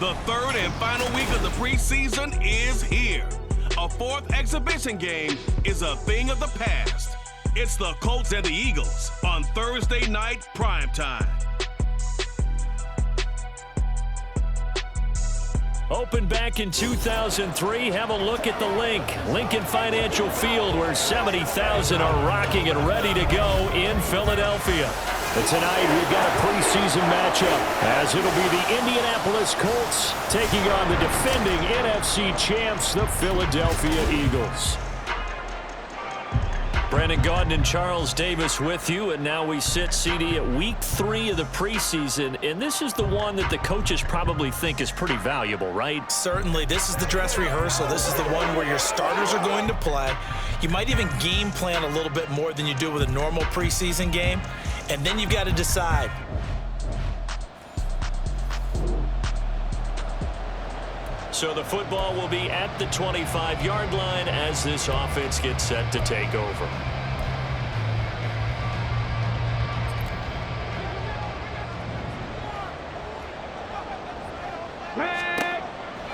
The third and final week of the preseason is here. A fourth exhibition game is a thing of the past. It's the Colts and the Eagles on Thursday Night Primetime. Opened back in 2003, have a look at the Lincoln Financial Field, where 70,000 are rocking and ready to go in Philadelphia. But tonight we've got a preseason matchup, as it'll be the Indianapolis Colts taking on the defending NFC champs, the Philadelphia Eagles. Brandon Gaudin and Charles Davis with you, and now we sit, CD, at week 3 of the preseason, and this is the one that the coaches probably think is pretty valuable, right? Certainly. This is the dress rehearsal. This is the one where your starters are going to play. You might even game plan a little bit more than you do with a normal preseason game, and then you've got to decide. So the football will be at the 25-yard line as this offense gets set to take over.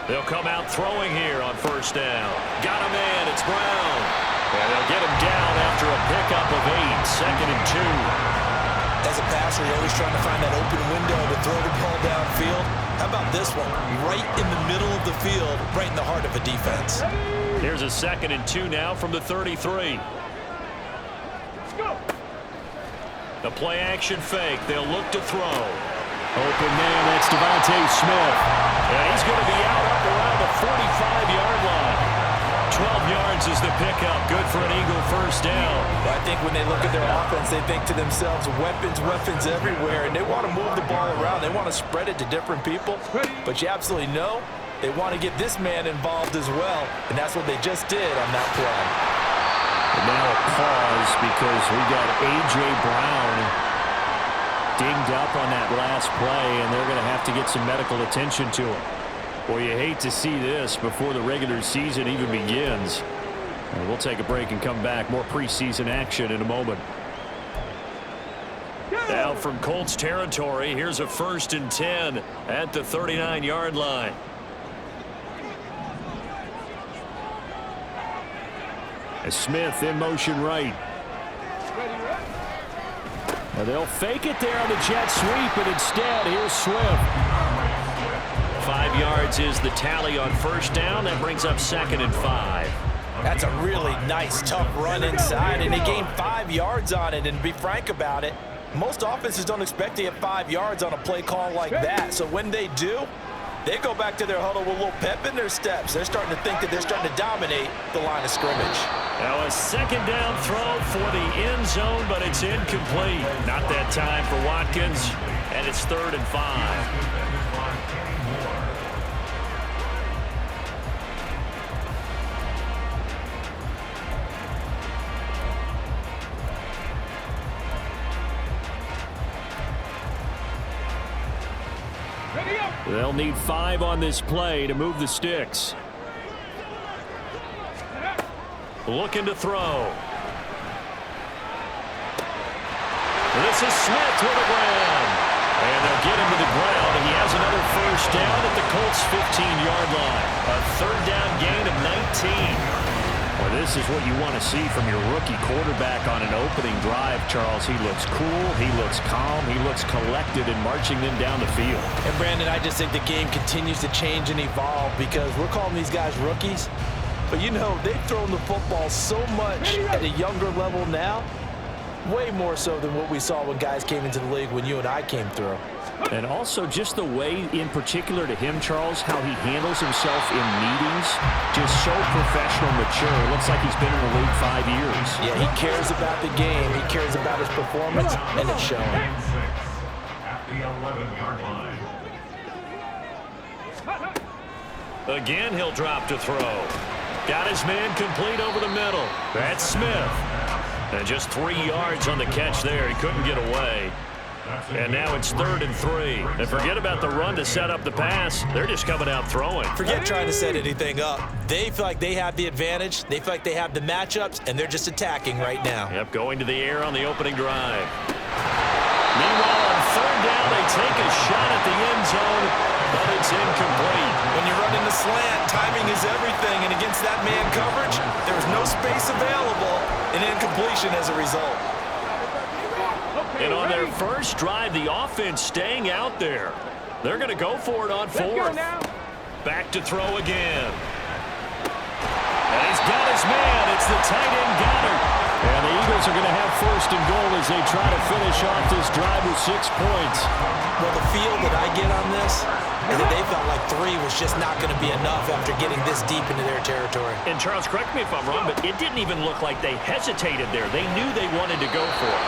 They'll come out throwing here on first down. Got a man, it's Brown. And they'll get him down after a pickup of 8, 2nd and 2. As a passer, you're always trying to find that open window to throw the ball downfield. How about this one? Right in the middle of the field, right in the heart of a defense. Here's a 2nd and 2 now from the 33. The play action fake. They'll look to throw. Open man, that's Devontae Smith. And he's going to be out up around the 45-yard line. 12 yards is the pickup. Good for an Eagle first down. Well, I think when they look at their offense, they think to themselves, weapons everywhere, and they want to move the ball around. They want to spread it to different people, but you absolutely know they want to get this man involved as well, and that's what they just did on that play. And now a pause because we got A.J. Brown dinged up on that last play, and they're going to have to get some medical attention to him. Well, you hate to see this before the regular season even begins. And we'll take a break and come back. More preseason action in a moment. Now from Colts territory, here's a 1st and 10 at the 39-yard line. As Smith in motion right. Now they'll fake it there on the jet sweep, but instead, here's Swift. 5 yards is the tally on first down. That brings up 2nd and 5. That's a really nice, tough run inside, and they gained 5 yards on it. And to be frank about it, most offenses don't expect to get 5 yards on a play call like that. So when they do, they go back to their huddle with a little pep in their steps. They're starting to think that they're starting to dominate the line of scrimmage. Now a 2nd down throw for the end zone, but it's incomplete. Not that time for Watkins, and it's 3rd and 5. They'll need 5 on this play to move the sticks. Looking to throw. This is Smith with the ground. And they'll get him to the ground, and he has another first down at the Colts' 15-yard line. A 3rd down gain of 19. Well, this is what you want to see from your rookie quarterback on an opening drive, Charles. He looks cool, he looks calm, he looks collected in marching them down the field. And, Brandon, I just think the game continues to change and evolve because we're calling these guys rookies. But, you know, they've thrown the football so much at a younger level now, way more so than what we saw when guys came into the league when you and I came through. And also just the way, in particular to him, Charles, how he handles himself in meetings, just so professional, mature. It looks like he's been in the league 5 years. Yeah, he cares about the game. He cares about his performance, and it's showing. At the 11-yard line. Again, he'll drop to throw. Got his man complete over the middle. That's Smith. And just 3 yards on the catch there. He couldn't get away. And now it's 3rd and 3. And forget about the run to set up the pass. They're just coming out throwing. Forget trying to set anything up. They feel like they have the advantage. They feel like they have the matchups, and they're just attacking right now. Yep, going to the air on the opening drive. Meanwhile, on 3rd down, they take a shot at the end zone, but it's incomplete. timing is everything, and against that man coverage, there was no space available, and incompletion as a result. And on their first drive, the offense staying out there. They're going to go for it on fourth. Back to throw again. And he's got his man. It's the tight end Goddard. And the Eagles are going to have first and goal as they try to finish off this drive with 6 points. Well, the feel that I get on this is that they felt like 3 was just not going to be enough after getting this deep into their territory. And Charles, correct me if I'm wrong, but it didn't even look like they hesitated there. They knew they wanted to go for it.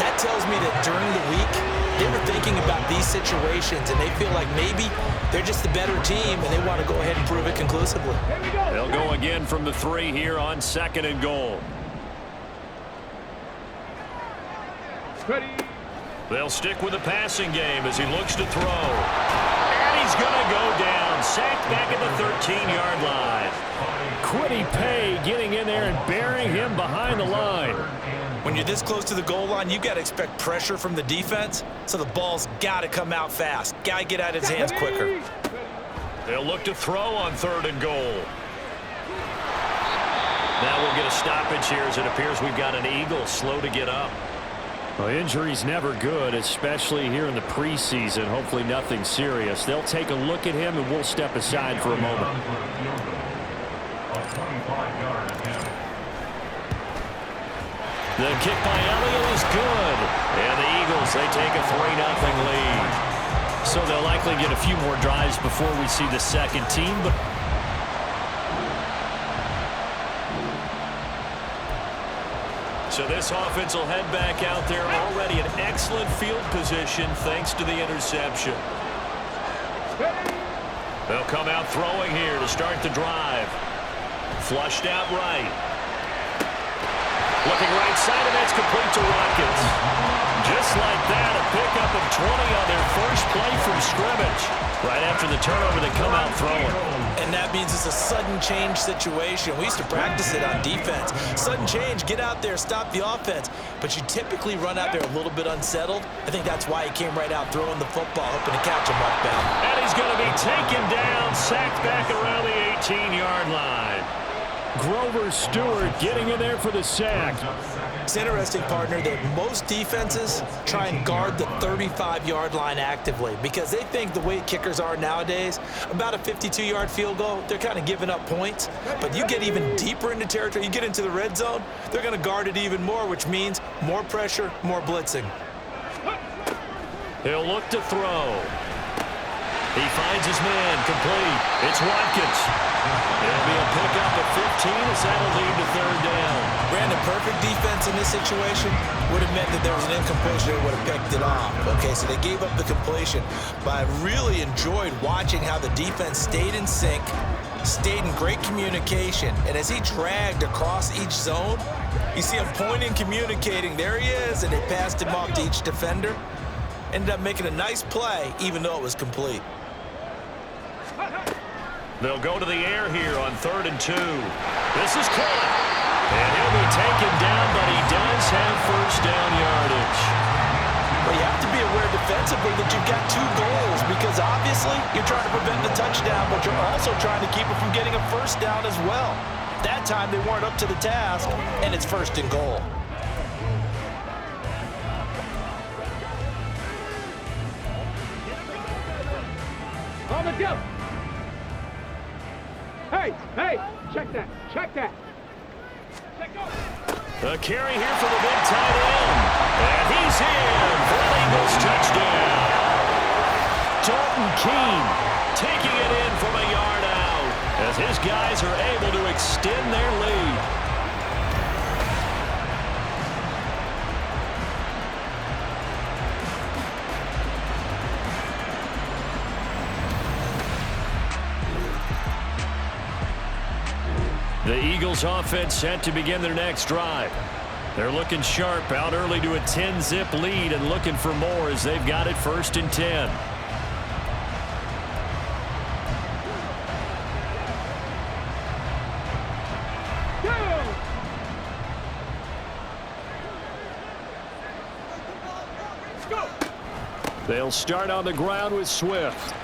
That tells me that during the week, they were thinking about these situations, and they feel like maybe they're just the better team, and they want to go ahead and prove it conclusively. They'll go again from the 3 here on second and goal. Ready. They'll stick with the passing game as he looks to throw. And he's going to go down. Sacked back at the 13-yard line. Quiddy Pay getting in there and burying him behind the line. When you're this close to the goal line, you got to expect pressure from the defense, so the ball's got to come out fast. Got to get out of his hands quicker. They'll look to throw on third and goal. Now we'll get a stoppage here as it appears we've got an Eagle slow to get up. Well, injury's never good, especially here in the preseason. Hopefully nothing serious. They'll take a look at him, and we'll step aside for a moment. The kick by Elliott is good. And the Eagles, they take a 3-0 lead. So they'll likely get a few more drives before we see the second team. But so this offense will head back out there, already in excellent field position thanks to the interception. They'll come out throwing here to start the drive. Flushed out right. Looking right side, and that's complete to Watkins. Just like that, a pickup of 20 on their first play from scrimmage. Right after the turnover, they come out throwing. And that means it's a sudden change situation. We used to practice it on defense. Sudden change, get out there, stop the offense. But you typically run out there a little bit unsettled. I think that's why he came right out throwing the football, hoping to catch him off balance. And he's going to be taken down, sacked back around the 18-yard line. Grover Stewart getting in there for the sack. It's interesting, partner, that most defenses try and guard the 35-yard line actively because they think the way kickers are nowadays, about a 52-yard field goal, they're kind of giving up points. But you get even deeper into territory, you get into the red zone, they're going to guard it even more, which means more pressure, more blitzing. He'll look to throw. He finds his man, complete. It's Watkins. It'll be a pickup at 15 as that'll lead to third down. Brandon, perfect defense in this situation would have meant that there was an incompletion. They would have picked it off. Okay, so they gave up the completion. But I really enjoyed watching how the defense stayed in sync, stayed in great communication. And as he dragged across each zone, you see him pointing, communicating. There he is, and they passed him off to each defender. Ended up making a nice play, even though it was complete. They'll go to the air here on 3rd and 2. This is caught. And he'll be taken down, but he does have first down yardage. Well, you have to be aware defensively that you've got 2 goals because obviously you're trying to prevent the touchdown, but you're also trying to keep it from getting a first down as well. That time they weren't up to the task, and it's 1st and goal. On the go. Hey, check that. The carry here for the big tight end. And he's in for an Eagles touchdown. Dalton Keene taking it in from a yard out as his guys are able to extend their lead. The Eagles offense set to begin their next drive. They're looking sharp, out early to a 10-zip lead and looking for more as they've got it 1st and 10. Go. They'll start on the ground with Swift.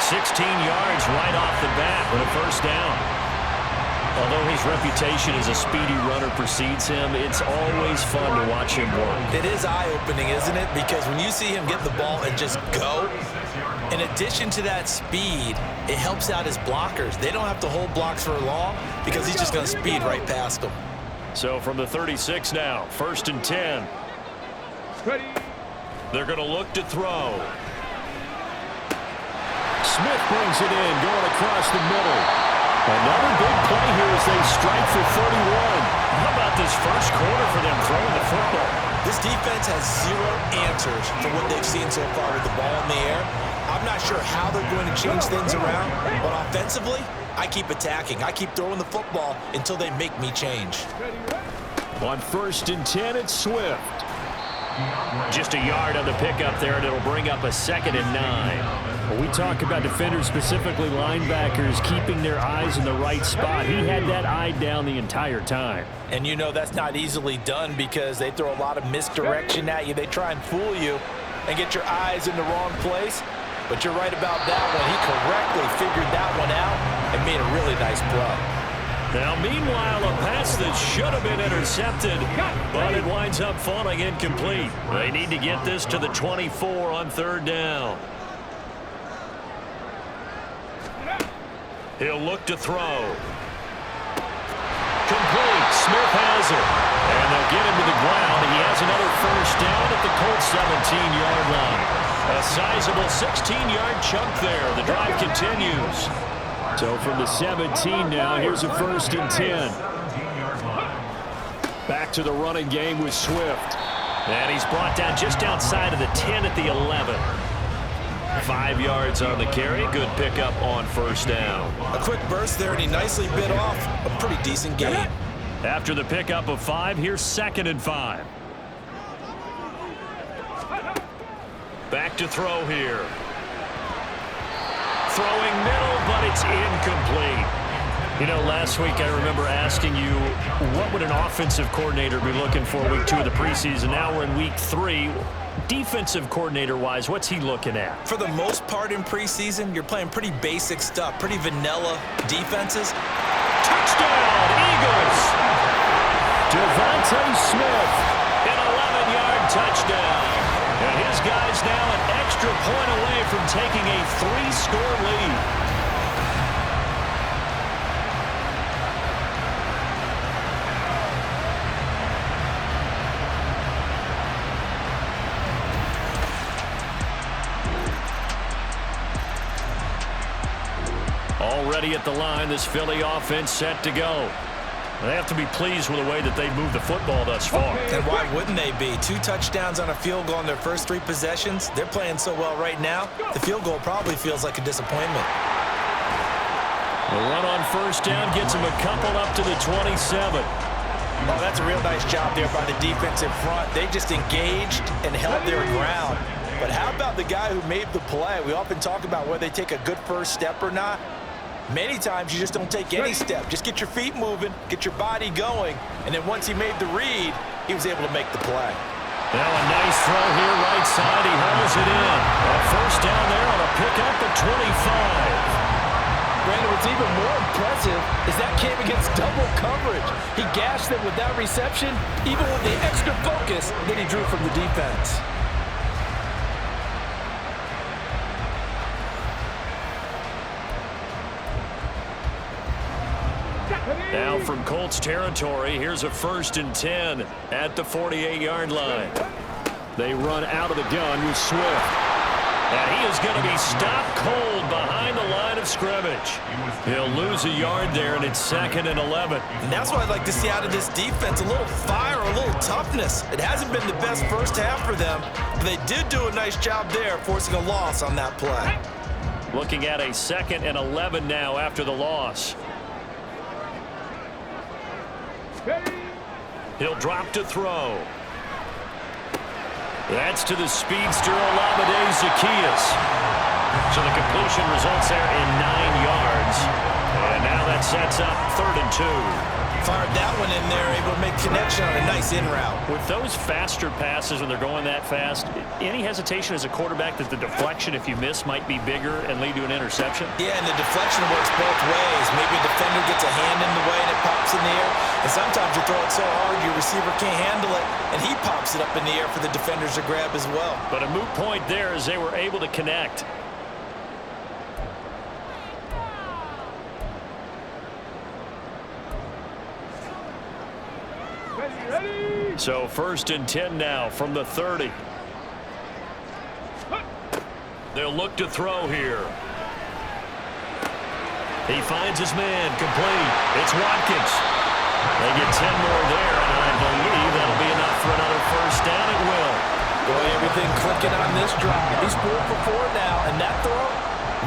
16 yards right off the bat with a first down. Although his reputation as a speedy runner precedes him, it's always fun to watch him work. It is eye-opening, isn't it? Because when you see him get the ball and just go, in addition to that speed, it helps out his blockers. They don't have to hold blocks for long because he's just going to speed right past them. So from the 36 now, 1st and 10. Ready. They're going to look to throw. Smith brings it in, going across the middle. Another big play here as they strike for 31. How about this first quarter for them throwing the football? This defense has zero answers for what they've seen so far with the ball in the air. I'm not sure how they're going to change things around, but offensively, I keep attacking. I keep throwing the football until they make me change. On 1st and 10, it's Swift. Just a yard on the pickup there, and it'll bring up a 2nd and 9. When we talk about defenders, specifically linebackers, keeping their eyes in the right spot, he had that eye down the entire time. And you know that's not easily done because they throw a lot of misdirection at you. They try and fool you and get your eyes in the wrong place. But you're right about that one. He correctly figured that one out and made a really nice play. Now, meanwhile, a pass that should have been intercepted, but it winds up falling incomplete. They need to get this to the 24 on 3rd down. He'll look to throw. Complete. Smith has it. And they'll get him to the ground. He has another first down at the Colts 17-yard line. A sizable 16-yard chunk there. The drive continues. So from the 17 now, here's a 1st and 10. Back to the running game with Swift. And he's brought down just outside of the 10 at the 11. 5 yards on the carry. Good pickup on 1st down. A quick burst there, and he nicely bit off a pretty decent gain. After the pickup of 5, here's 2nd and 5. Back to throw here. Throwing middle, but it's incomplete. You know, last week I remember asking you, what would an offensive coordinator be looking for week 2 of the preseason? Now we're in week 3. Defensive coordinator-wise, what's he looking at? For the most part in preseason, you're playing pretty basic stuff, pretty vanilla defenses. Touchdown, Eagles! Devontae Smith. An 11-yard touchdown. And his guys now an extra point away from taking a 3-score lead. Already at the line, this Philly offense set to go. They have to be pleased with the way that they've moved the football thus far. And why wouldn't they be? 2 touchdowns on a field goal in their first 3 possessions. They're playing so well right now, the field goal probably feels like a disappointment. The run on 1st down gets him a couple up to the 27. Oh, that's a real nice job there by the defense in front. They just engaged and held their ground. But how about the guy who made the play? We often talk about whether they take a good first step or not. Many times you just don't take any step. Just get your feet moving, get your body going, and then once he made the read, he was able to make the play. Now a nice throw here, right side. He hauls it in. A 1st down there on a pickup at 25. Brandon, what's even more impressive is that came against double coverage. He gashed them with that reception, even with the extra focus that he drew from the defense. Now from Colts territory, here's a 1st and 10 at the 48-yard line. They run out of the gun with Swift. And he is going to be stopped cold behind the line of scrimmage. He'll lose a yard there, and it's 2nd and 11. And that's what I'd like to see out of this defense, a little fire, a little toughness. It hasn't been the best first half for them, but they did do a nice job there, forcing a loss on that play. Looking at a 2nd and 11 now after the loss. He'll drop to throw. That's to the speedster Olamide Zaccheaus. So the completion results there in 9 yards. And now that sets up 3rd and 2. Fired that one in there, able to make connection on a nice in route. With those faster passes when they're going that fast, any hesitation as a quarterback that the deflection, if you miss, might be bigger and lead to an interception? Yeah, and the deflection works both ways. Maybe a defender gets a hand in the way and it pops in the air. And sometimes you throw it so hard your receiver can't handle it, and he pops it up in the air for the defenders to grab as well. But a moot point there as they were able to connect. So 1st and 10 now from the 30. They'll look to throw here. He finds his man, complete. It's Watkins. They get 10 more there, and I believe that'll be enough for another first down. It will. Boy, everything clicking on this drive. He's 4 for 4 now, and that throw,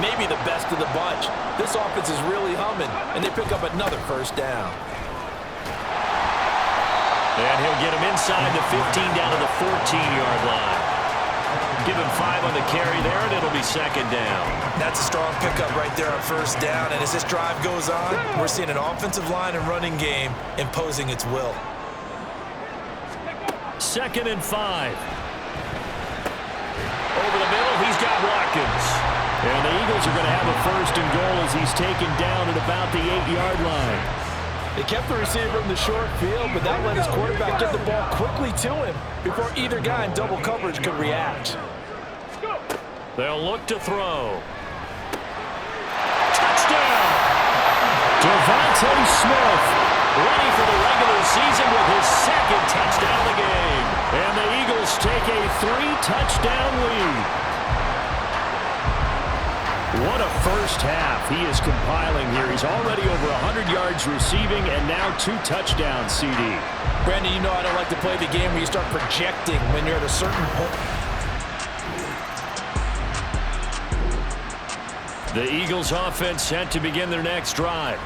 maybe the best of the bunch. This offense is really humming, and they pick up another first down. And he'll get him inside the 15 down to the 14-yard line. Give him 5 on the carry there, and it'll be 2nd down. That's a strong pickup right there on first down. And as this drive goes on, we're seeing an offensive line and running game imposing its will. 2nd and 5. Over the middle, he's got Watkins. And the Eagles are going to have a 1st and goal as he's taken down at about the 8-yard line. They kept the receiver in the short field, but that let his quarterback get the ball quickly to him before either guy in double coverage could react. They'll look to throw. Touchdown! Devontae Smith ready for the regular season with his 2nd touchdown of the game. And the Eagles take a 3-touchdown lead. What a first half he is compiling here. He's already over 100 yards receiving and now 2 touchdowns, CD. Brandon, you know I don't like to play the game where you start projecting when you're at a certain point. The Eagles offense set to begin their next drive.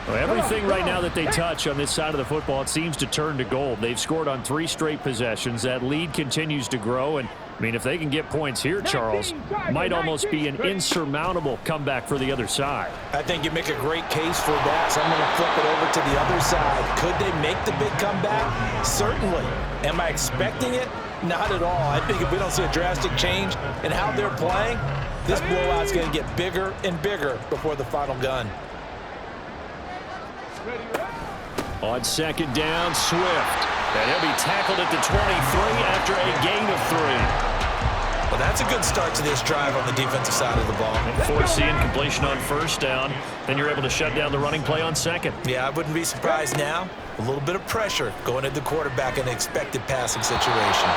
Well, everything right now that they touch on this side of the football, it seems to turn to gold. They've scored on 3 straight possessions. That lead continues to grow, and I mean, if they can get points here, Charles, might almost be an insurmountable comeback for the other side. I think you make a great case for that, so I'm going to flip it over to the other side. Could they make the big comeback? Certainly. Am I expecting it? Not at all. I think if we don't see a drastic change in how they're playing, this blowout's going to get bigger and bigger before the final gun. On 2nd down, Swift. And he'll be tackled at the 23 after a gain of 3. Well, that's a good start to this drive on the defensive side of the ball. Force the incompletion on 1st down. Then you're able to shut down the running play on 2nd. Yeah, I wouldn't be surprised now. A little bit of pressure going at the quarterback in an expected passing situation.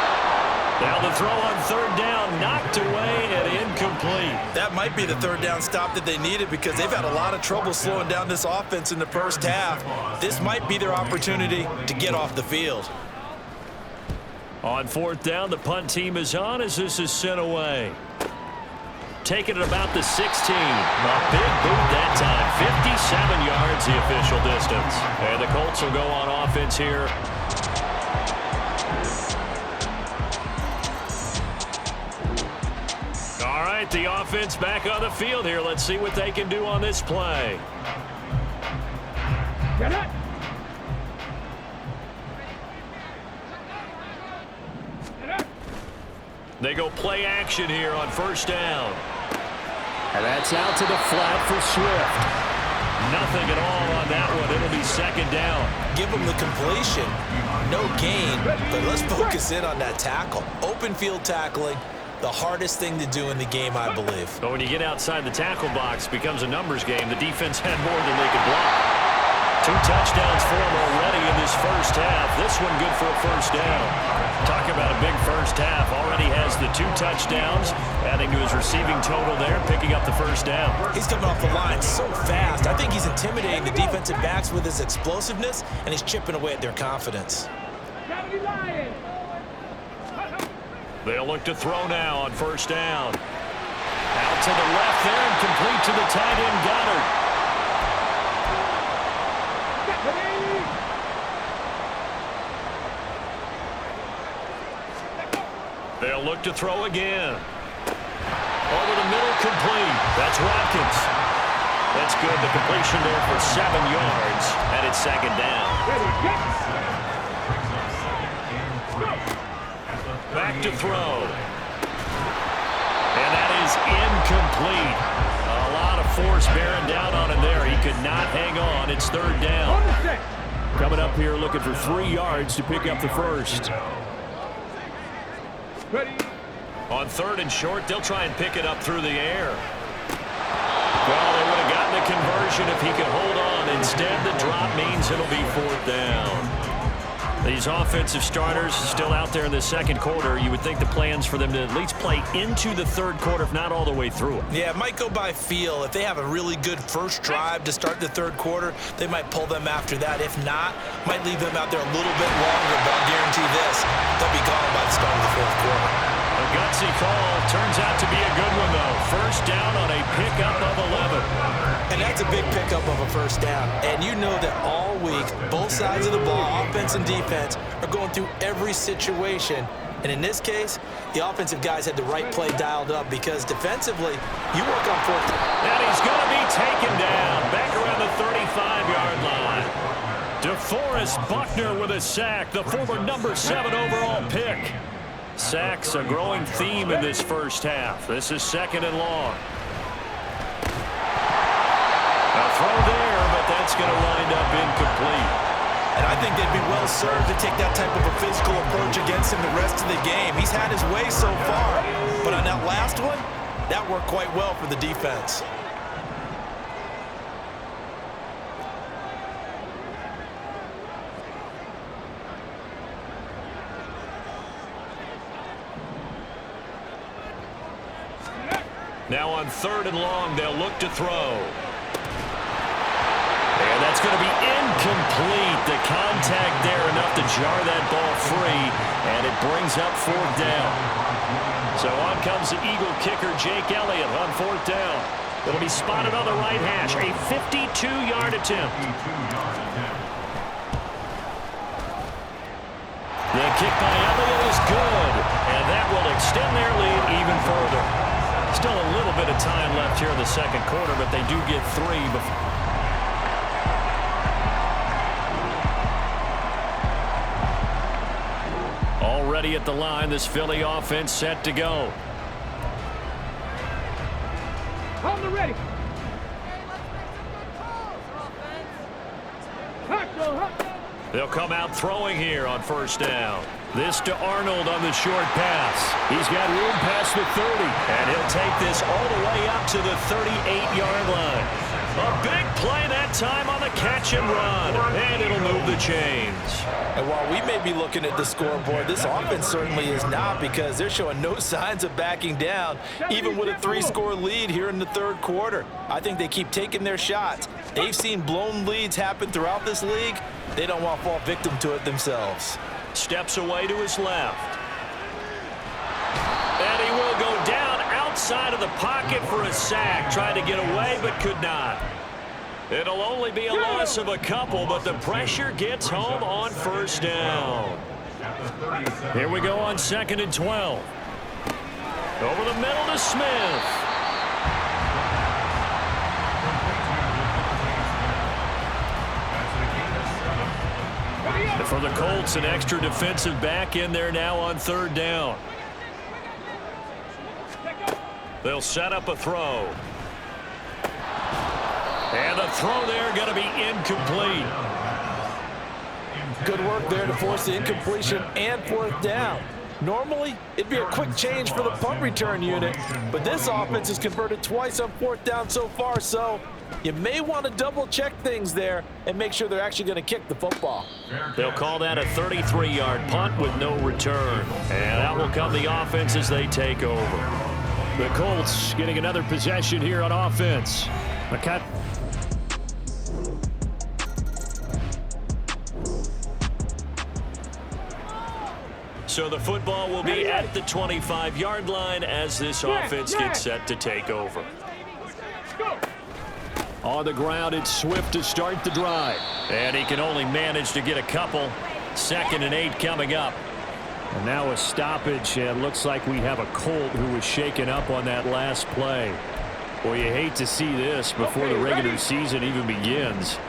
Now the throw on 3rd down, knocked away and incomplete. That might be the 3rd down stop that they needed because they've had a lot of trouble slowing down this offense in the first half. This might be their opportunity to get off the field. On 4th down, the punt team is on as this is sent away. Taking it about the 16. A big boot that time. 57 yards the official distance. And the Colts will go on offense here. All right, the offense back on the field here. Let's see what they can do on this play. Get it! They go play action here on 1st down. And that's out to the flat for Swift. Nothing at all on that one. It'll be 2nd down. Give them the completion. No gain, but let's focus in on that tackle. Open field tackling, the hardest thing to do in the game, I believe. But when you get outside the tackle box, it becomes a numbers game. The defense had more than they could block. 2 touchdowns for him already in this first half. This one good for a 1st down. Talk about a big first half. Already has the 2 touchdowns, adding to his receiving total there, picking up the 1st down. He's coming off the line so fast. I think he's intimidating the defensive backs with his explosiveness, and he's chipping away at their confidence. They'll look to throw now on 1st down. Out to the left there and complete to the tight end, Goddard. They'll look to throw again. Over the middle, complete. That's Watkins. That's good. The completion there for 7 yards, and it's second down. Back to throw. And that is incomplete. A lot of force bearing down on him there. He could not hang on. It's third down. Coming up here looking for 3 yards to pick up the first. Ready. On third and short, they'll try and pick it up through the air. Well, they would have gotten the conversion if he could hold on. Instead, the drop means it'll be fourth down. These offensive starters still out there in the second quarter. You would think the plans for them to at least play into the third quarter, if not all the way through it. Yeah, it might go by feel. If they have a really good first drive to start the third quarter, they might pull them after that. If not, might leave them out there a little bit longer, but I'll guarantee this, they'll be gone by the start of the fourth quarter. A gutsy call turns out to be a good one, though. First down on a pickup of 11. And that's a big pickup of a first down. And you know that all week, both sides of the ball, offense and defense, are going through every situation. And in this case, the offensive guys had the right play dialed up because defensively, you work on fourth down. And he's going to be taken down back around the 35-yard line. DeForest Buckner with a sack, the former number 7 overall pick. Sacks a growing theme in this first half. This is second and long. A throw there, but that's going to wind up incomplete. And I think they'd be well served to take that type of a physical approach against him the rest of the game. He's had his way so far, but on that last one, that worked quite well for the defense. Now on third and long, they'll look to throw. And that's going to be incomplete. The contact there enough to jar that ball free, and it brings up fourth down. So on comes the Eagle kicker, Jake Elliott, on fourth down. It'll be spotted on the right hash, a 52-yard attempt. The kick by Elliott is good, and that will extend their lead even further. Still a little bit of time left here in the second quarter, but they do get 3 before. Already at the line, this Philly offense set to go. On the ready. They'll come out throwing here on first down. This to Arnold on the short pass. He's got room past the 30. And he'll take this all the way up to the 38-yard line. A big play that time on the catch and run. And it'll move the chains. And while we may be looking at the scoreboard, this offense certainly is not, because they're showing no signs of backing down, even with a 3-score lead here in the third quarter. I think they keep taking their shots. They've seen blown leads happen throughout this league. They don't want to fall victim to it themselves. Steps away to his left. And he will go down outside of the pocket for a sack. Tried to get away, but could not. It'll only be a loss of a couple, but the pressure gets home on first down. Here we go on second and 12. Over the middle to Smith. For the Colts, an extra defensive back in there now on third down. They'll set up a throw. And the throw there going to be incomplete. Good work there to force the incompletion and fourth down. Normally, it'd be a quick change for the punt return unit, but this offense has converted twice on fourth down so far, so you may want to double-check things there and make sure they're actually going to kick the football. They'll call that a 33-yard punt with no return. And out will come the offense as they take over. The Colts getting another possession here on offense. So the football will be at the 25-yard line as this offense gets set to take over. On the ground, it's Swift to start the drive. And he can only manage to get a couple. 2nd and 8 coming up. And now a stoppage. It looks like we have a Colt who was shaken up on that last play. Well, you hate to see this before the regular season even begins.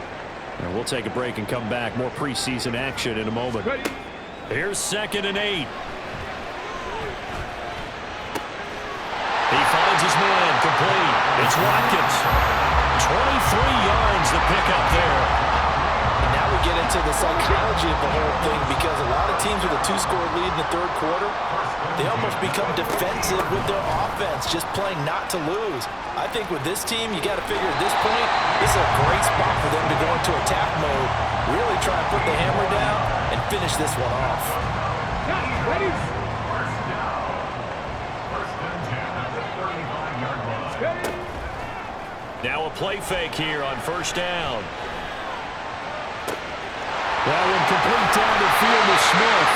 And we'll take a break and come back. More preseason action in a moment. Here's 2nd and 8. He finds his man, complete. It's Watkins. 23 yards the pickup there. And now we get into the psychology of the whole thing, because a lot of teams with a 2-score lead in the 3rd quarter, they almost become defensive with their offense, just playing not to lose. I think with this team, you got to figure at this point, this is a great spot for them to go into attack mode, really try and put the hammer down and finish this one off. Ready? Now a play fake here on 1st down. That one complete down the field to Smith.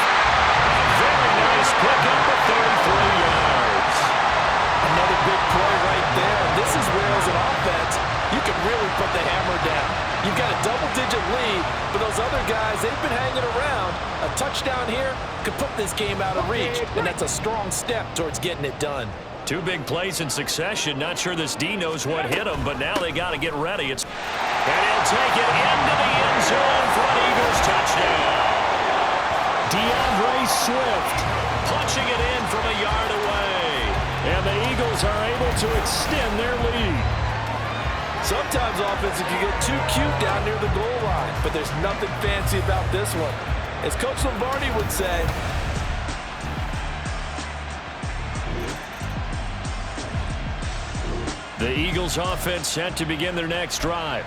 Very nice pickup of 33 yards. Another big play right there. This is where, as an offense, you can really put the hammer down. You've got a double-digit lead, but those other guys, they've been hanging around. A touchdown here could put this game out of reach, and that's a strong step towards getting it done. 2 big plays in succession. Not sure this D knows what hit him, but now they got to get ready. And he'll take it into the end zone for an Eagles touchdown. DeAndre Swift Punching it in from a yard away. And the Eagles are able to extend their lead. Sometimes offenses can get too cute down near the goal line, but there's nothing fancy about this one. As Coach Lombardi would say, the Eagles offense set to begin their next drive.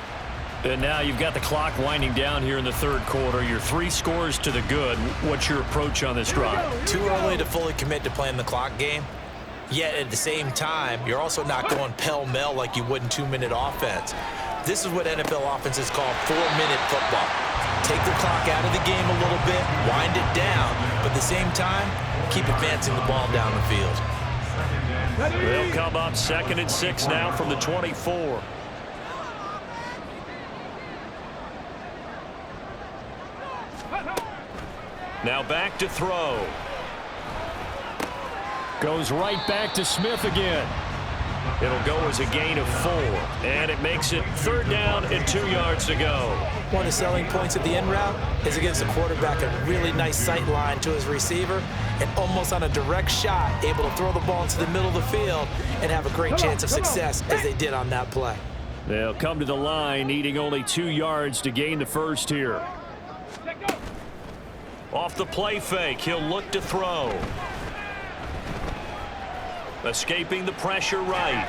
And now you've got the clock winding down here in the 3rd quarter. You're 3 scores to the good. What's your approach on this drive? too early to fully commit to playing the clock game. Yet at the same time, you're also not going pell-mell like you would in 2-minute offense. This is what NFL offenses call 4-minute football. Take the clock out of the game a little bit, wind it down, but at the same time, keep advancing the ball down the field. They'll come up 2nd and 6 now from the 24. Now back to throw. Goes right back to Smith again. It'll go as a gain of 4. And it makes it 3rd down and 2 yards to go. One of the selling points of the in route is against the quarterback, a really nice sight line to his receiver, and almost on a direct shot, able to throw the ball into the middle of the field and have a great chance of success as they did on that play. They'll come to the line, needing only 2 yards to gain the first here. Off the play fake, he'll look to throw. Escaping the pressure right.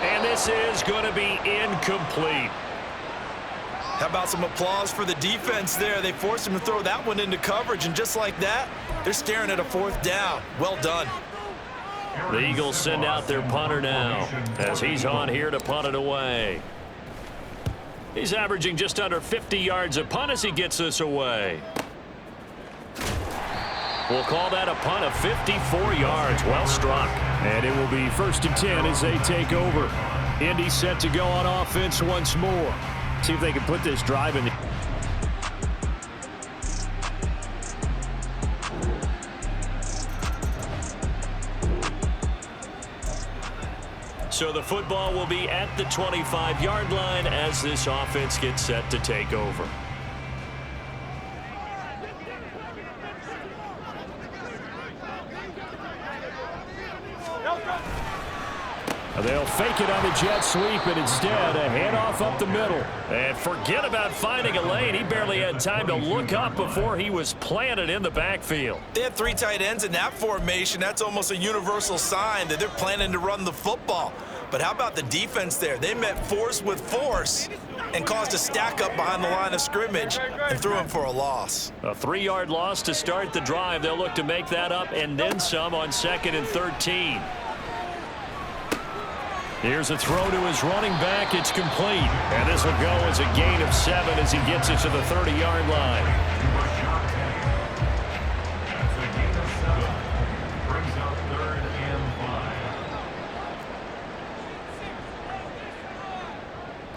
And this is going to be incomplete. How about some applause for the defense there? They forced him to throw that one into coverage, and just like that, they're staring at a 4th down. Well done. The Eagles send out their punter now as he's on here to punt it away. He's averaging just under 50 yards a punt as he gets this away. We'll call that a punt of 54 yards. Well struck. And it will be 1st and 10 as they take over. Indy set to go on offense once more. See if they can put this drive in the... So the football will be at the 25-yard line as this offense gets set to take over. They'll fake it on the jet sweep, and instead a handoff up the middle. And forget about finding a lane. He barely had time to look up before he was planted in the backfield. They have 3 tight ends in that formation. That's almost a universal sign that they're planning to run the football. But how about the defense there? They met force with force and caused a stack up behind the line of scrimmage and threw him for a loss. A 3-yard loss to start the drive. They'll look to make that up and then some on 2nd and 13. Here's a throw to his running back. It's complete. And this will go as a gain of 7 as he gets it to the 30-yard line. That's a gain of 7. Brings up 3rd and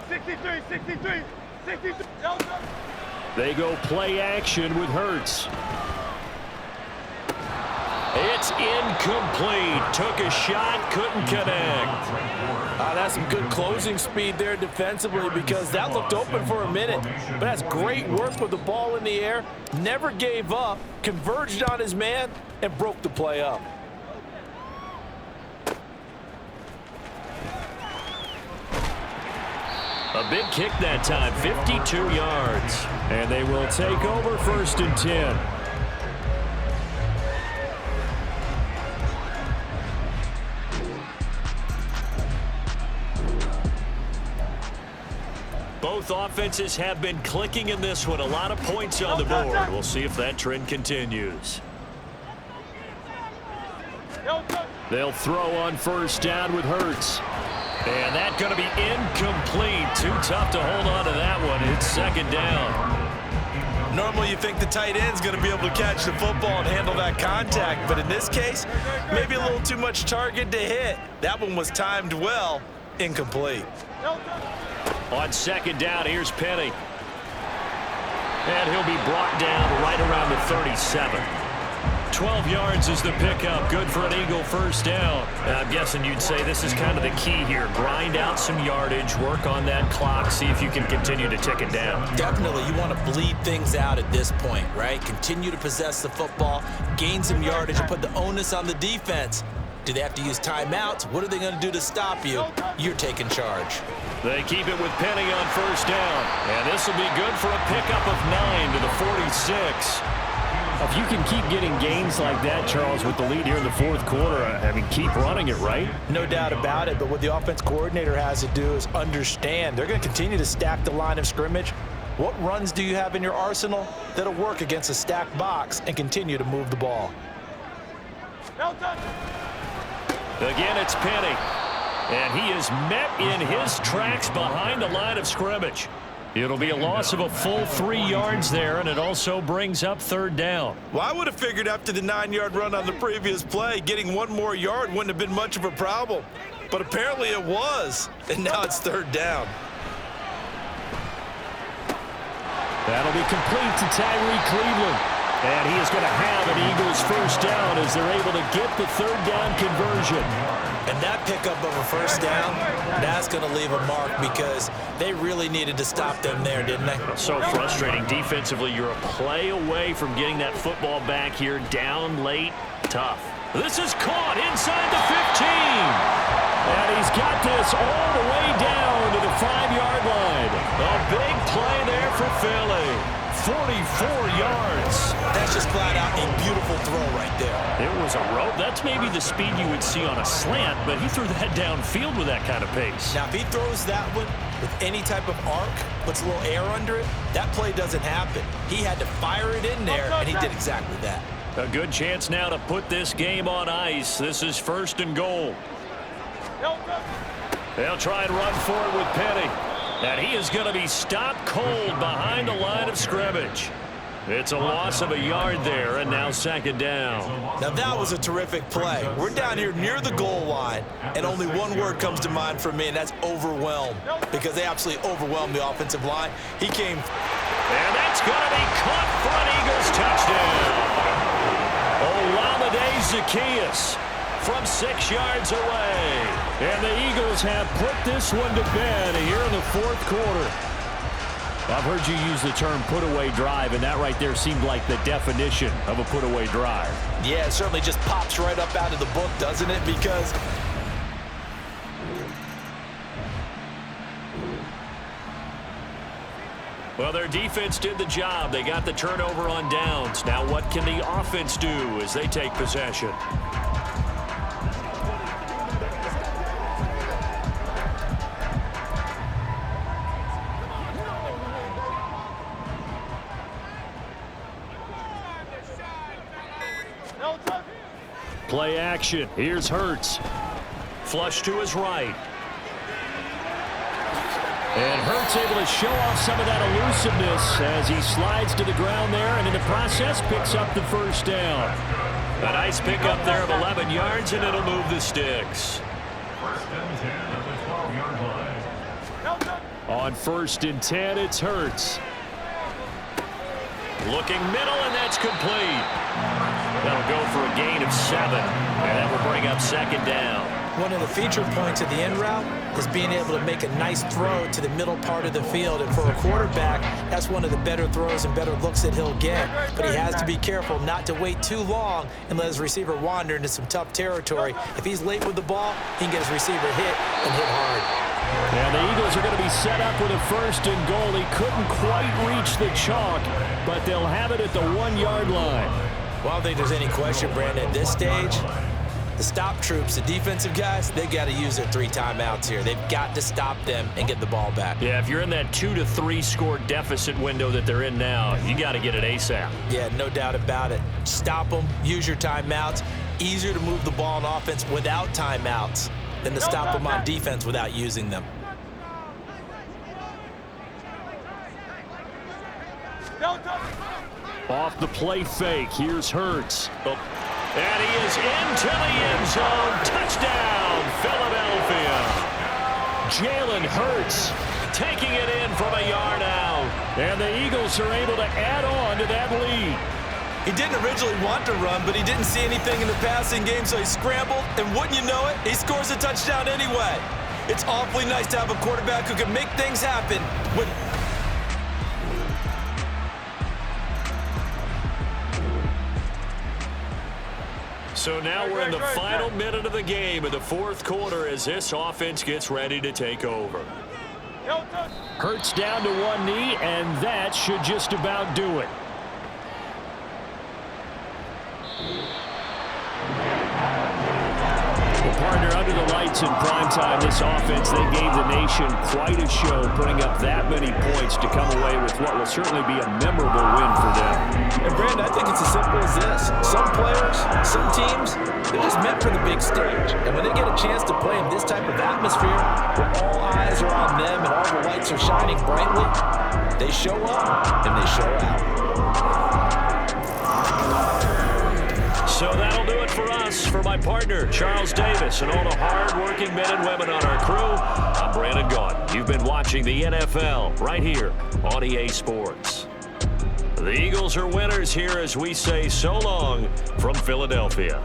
5. 63. They go play action with Hurts. It's incomplete. Took a shot, couldn't connect. That's some good closing speed there defensively because that looked open for a minute. But that's great work with the ball in the air. Never gave up, converged on his man, and broke the play up. A big kick that time, 52 yards. And they will take over 1st and 10. Both offenses have been clicking in this one. A lot of points on the board. We'll see if that trend continues. They'll throw on 1st down with Hurts. And that's going to be incomplete. Too tough to hold on to that one. It's 2nd down. Normally you think the tight end's going to be able to catch the football and handle that contact. But in this case, maybe a little too much target to hit. That one was timed well. Incomplete. On 2nd down, here's Penny. And he'll be brought down right around the 37. 12 yards is the pickup. Good for an Eagle 1st down. I'm guessing you'd say this is kind of the key here. Grind out some yardage, work on that clock, see if you can continue to tick it down. Definitely. You want to bleed things out at this point, right? Continue to possess the football, gain some yardage, and put the onus on the defense. Do they have to use timeouts? What are they going to do to stop you? You're taking charge. They keep it with Penny on 1st down. And this will be good for a pickup of 9 to the 46. If you can keep getting gains like that, Charles, with the lead here in the 4th quarter, I mean, keep running it, right? No doubt about it, but what the offense coordinator has to do is understand they're going to continue to stack the line of scrimmage. What runs do you have in your arsenal that'll work against a stacked box and continue to move the ball? Again, it's Penny. And he is met in his tracks behind the line of scrimmage. It'll be a loss of a full 3 yards there, and it also brings up 3rd down. Well, I would have figured after the 9-yard run on the previous play, getting 1 more yard wouldn't have been much of a problem. But apparently it was, and now it's 3rd down. That'll be complete to Tyree Cleveland. And he is going to have an Eagles 1st down as they're able to get the 3rd down conversion. And that pickup of a 1st down, that's going to leave a mark because they really needed to stop them there, didn't they? So frustrating defensively. You're a play away from getting that football back here, down late, tough. This is caught inside the 15. And he's got this all the way down to the 5-yard line. A big play there for Philly. 44 yards. That's just flat out a beautiful throw right there. It was a rope. That's maybe the speed you would see on a slant, but he threw that downfield with that kind of pace. Now, if he throws that one with any type of arc, puts a little air under it, that play doesn't happen. He had to fire it in there, and he did exactly that. A good chance now to put this game on ice. This is 1st and goal. They'll try and run for it with Penny. And he is going to be stopped cold behind the line of scrimmage. It's a loss of a yard there, and now 2nd down. Now that was a terrific play. We're down here near the goal line, and only one word comes to mind for me, and that's overwhelmed, because they absolutely overwhelmed the offensive line. He came. And that's going to be caught for an Eagles touchdown. Olamide Zaccheaus from 6 yards away. And the Eagles have put this one to bed here in the 4th quarter. I've heard you use the term put-away drive, and that right there seemed like the definition of a put-away drive. Yeah, it certainly just pops right up out of the book, doesn't it? Because well, their defense did the job. They got the turnover on downs. Now what can the offense do as they take possession? Play action. Here's Hurts. Flush to his right. And Hurts able to show off some of that elusiveness as he slides to the ground there, and in the process picks up the 1st down. A nice pickup there of 11 yards, and it'll move the sticks. 1st and 10 at the 12-yard line. On 1st and 10, it's Hurts. Looking middle, and that's complete. That'll go for a gain of 7, and that will bring up second down. One of the feature points of the end route is being able to make a nice throw to the middle part of the field. And for a quarterback, that's one of the better throws and better looks that he'll get. But he has to be careful not to wait too long and let his receiver wander into some tough territory. If he's late with the ball, he can get his receiver hit and hit hard. And the Eagles are going to be set up with a 1st and goal. He couldn't quite reach the chalk, but they'll have it at the 1-yard line. Well, I don't think there's any question, Brandon, at this stage, the stop troops, the defensive guys, they got to use their 3 timeouts here. They've got to stop them and get the ball back. Yeah, if you're in that 2 to 3 score deficit window that they're in now, you got to get it ASAP. Yeah, no doubt about it. Stop them, use your timeouts. Easier to move the ball on offense without timeouts than to stop them on defense without using them. Off the play fake, here's Hurts. And he is into the end zone. Touchdown, Philadelphia. Jalen Hurts Taking it in from a yard out. And the Eagles are able to add on to that lead. He didn't originally want to run, but he didn't see anything in the passing game, so he scrambled, and wouldn't you know it, he scores a touchdown anyway. It's awfully nice to have a quarterback who can make things happen when So now we're in the final minute of the game in the 4th quarter as this offense gets ready to take over. Hurts down to one knee, and that should just about do it. Well, partner, under the lights in primetime, this offense, they gave the nation quite a show, putting up that many points to come away with what will certainly be a memorable win for them. And Brandon, I think it's as simple as this. Some players, some teams, they're just meant for the big stage. And when they get a chance to play in this type of atmosphere, where all eyes are on them and all the lights are shining brightly, they show up and they show out. So that'll do it for us. For my partner, Charles Davis, and all the hard-working men and women on our crew, I'm Brandon Gaudin. You've been watching the NFL right here on EA Sports. The Eagles are winners here as we say so long from Philadelphia.